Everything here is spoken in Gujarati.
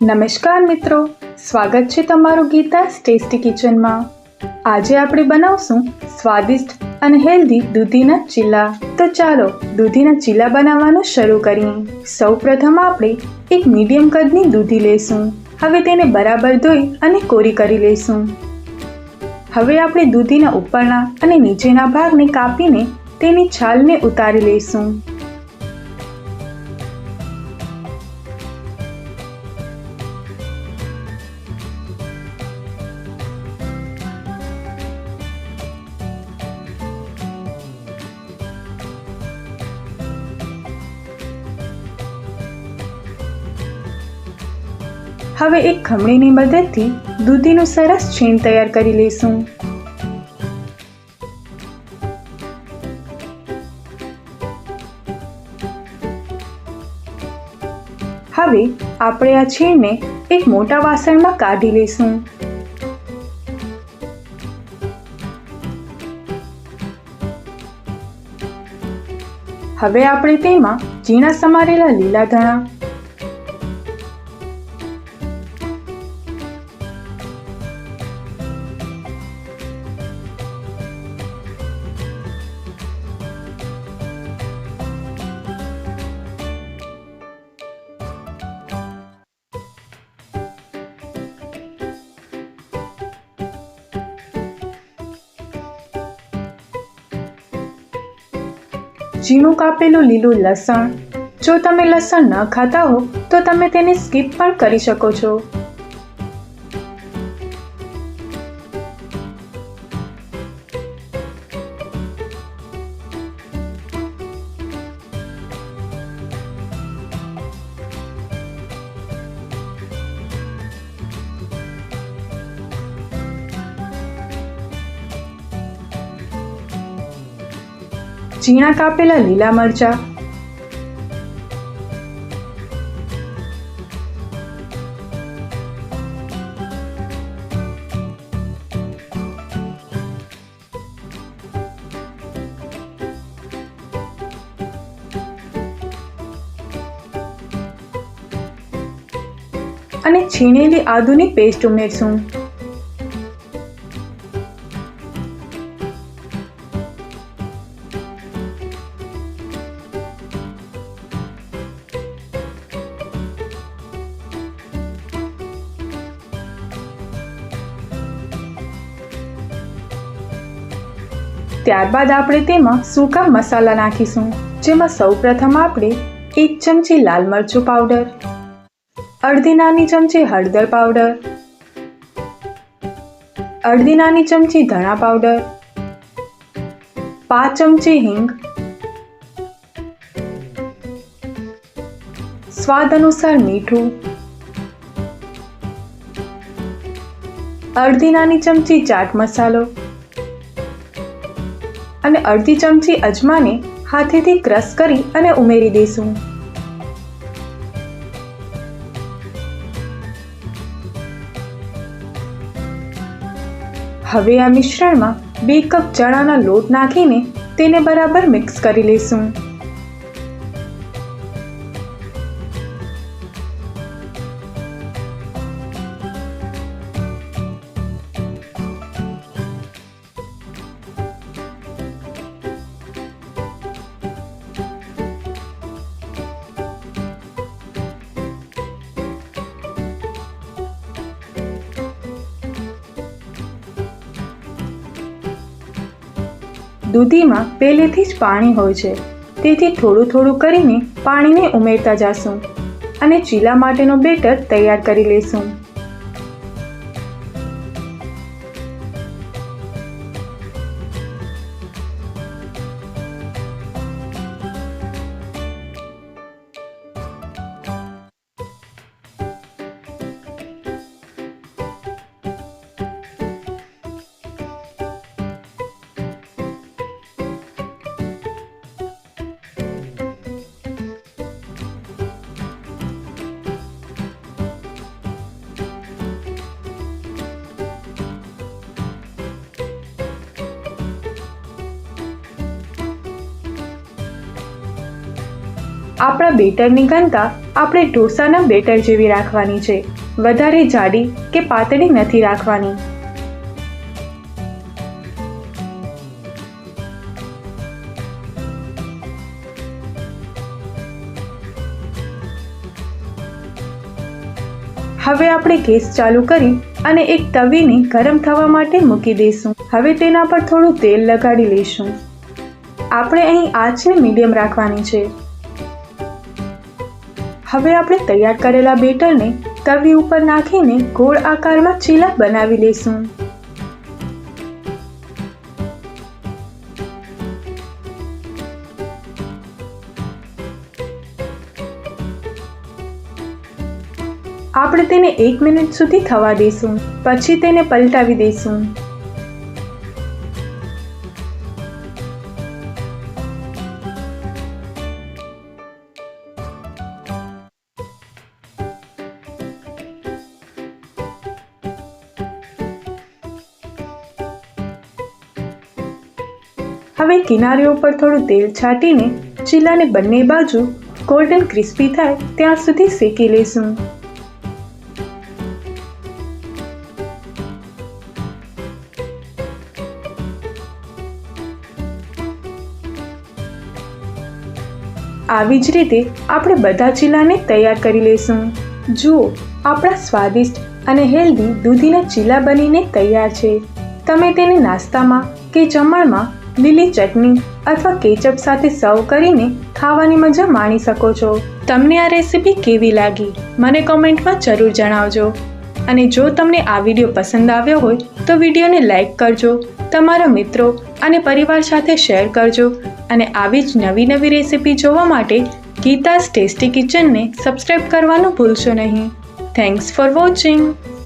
નમસ્કાર મિત્રો, સ્વાગત છે તમારું ગીતા's ટેસ્ટી કિચનમાં। આજે આપણે બનાવશું સ્વાદિષ્ટ અને હેલ્ધી દૂધીના ચીલા। તો ચાલો દૂધીના ચીલા બનાવવાનું શરૂ કરીએ। સૌપ્રથમ આપણે એક મીડિયમ કદની દૂધી લઈશું। હવે તેને બરાબર ધોઈ અને કોરી કરી લઈશું। હવે આપણે દૂધીના ઉપરના અને નીચેના ભાગને કાપીને તેની છાલને ઉતારી લઈશું। હવે એક ખમણીની મદદથી દૂધીનું સરસ છીણ તૈયાર કરી લઈશું। હવે આપણે આ છીણને એક મોટા વાસણમાં કાઢી લઈશું। હવે આપણે તેમાં ઝીણા સમારેલા લીલા ધાણા, ઝીણું કાપેલું લીલું લસણ। જો તમે લસણ ન ખાતા હો તો તમે તેને સ્કીપ પણ કરી શકો છો। ઝીણા કાપેલા લીલા મરચાં, અને છીણેલી આદુની પેસ્ટ ઉમેરશું। ત્યારબાદ આપણે તેમાં સૂકા મસાલા નાખીશું, જેમાં સૌપ્રથમ આપણે 1 ચમચી લાલ મરચું પાવડર, અડધી નાની ચમચી હળદર પાવડર, અડધી નાની ચમચી ધણા પાવડર, 5 ચમચી હિંગ, સ્વાદ અનુસાર મીઠું, અડધી નાની ચમચી ચાટ મસાલો અને અડધી ચમચી અજમાને હાથેથી ક્રશ કરી અને ઉમેરી દઈશું। હવે આ મિશ્રણમાં 2 કપ ચણાના લોટ નાખીને તેને બરાબર મિક્સ કરી લઈશું। દૂધીમાં પહેલેથી જ પાણી હોય છે, તેથી થોડું થોડું કરીને પાણીને ઉમેરતા જાશું અને ચીલા માટેનો બેટર તૈયાર કરી લઈશું। આપણા બેટરની ઘનતા આપણે ઢોસાના બેટર જેવી રાખવાની છે, વધારે જાડી કે પાતળી નથી રાખવાની. હવે આપણે ગેસ ચાલુ કરી અને એક તવીને ગરમ થવા માટે મૂકી દઈશું. હવે તેના પર થોડું તેલ લગાડી લઈશું. આપણે અહીં આંચને મીડિયમ રાખવાની છે. હવે આપણે તૈયાર કરેલા બેટરને તવી ઉપર નાખીને ગોળ આકારમાં ચીલા બનાવી લઈશું. આપણે તેને 1 મિનિટ સુધી થવા દઈશું, પછી તેને પલટાવી દઈશું. હવે કિનારીઓ પર થોડું તેલ છાંટીને ચીલાને બંને બાજુ ગોલ્ડન ક્રિસ્પી થાય ત્યાં સુધી શેકી લઈશું. આવી જ રીતે આપણે બધા ચીલાને તૈયાર કરી લઈશું. જુઓ, આપણા સ્વાદિષ્ટ અને હેલ્ધી દૂધીના ચીલા બનીને તૈયાર છે. તમે તેને નાસ્તામાં કે જમણમાં લીલી ચટણી અથવા કેચઅપ સાથે સર્વ કરીને ખાવાની મજા માણી શકો છો. તમને આ રેસીપી કેવી લાગી મને કોમેન્ટમાં જરૂર જણાવજો. અને જો તમને આ વિડીયો પસંદ આવ્યો હોય તો વિડીયોને લાઈક કરજો, તમારા મિત્રો અને પરિવાર સાથે શેર કરજો અને આવી જ નવી રેસીપી જોવા માટે ગીતાસ ટેસ્ટી કિચનને સબસ્ક્રાઈબ કરવાનું ભૂલશો નહીં. Thanks for watching.